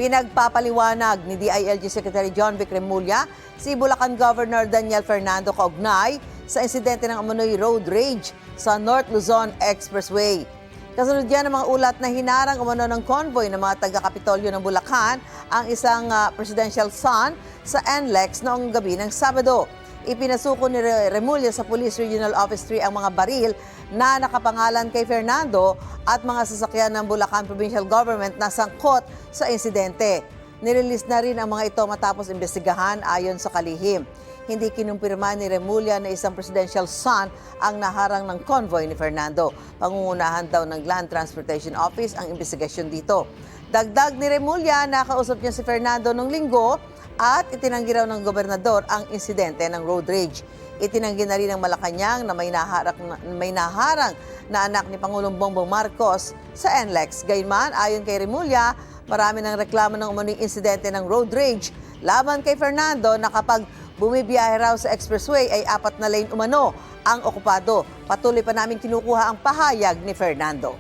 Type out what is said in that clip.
Pinagpapaliwanag ni DILG Secretary John Vic Remulla si Bulacan Governor Daniel Fernando kaugnay sa insidente ng umano'y road rage sa North Luzon Expressway. Kasunod yan ng mga ulat na hinarang umano ng convoy ng mga taga-Kapitolyo ng Bulacan ang isang presidential son sa NLEX noong gabi ng Sabado. Ipinasuko ni Remulla sa Police Regional Office 3 ang mga baril na nakapangalan kay Fernando at mga sasakyan ng Bulacan Provincial Government na sangkot sa insidente. Nirelease na rin ang mga ito matapos imbestigahan ayon sa kalihim. Hindi kinumpirma ni Remulla na isang presidential son ang naharang ng convoy ni Fernando. Pangungunahan daw ng Land Transportation Office ang investigasyon dito. Dagdag ni Remulla, nakausap niya si Fernando noong linggo at itinanggi raw ng gobernador ang insidente ng road rage. Itinanggi na rin ng Malacanang na may naharang na anak ni Pangulong Bongbong Marcos sa NLEX. Gayunman, ayon kay Remulla, marami ng reklamo ng umano'y insidente ng road rage laban kay Fernando na kapag bumibiyahe raw sa expressway ay 4 na lane umano ang okupado. Patuloy pa namin kinukuha ang pahayag ni Fernando.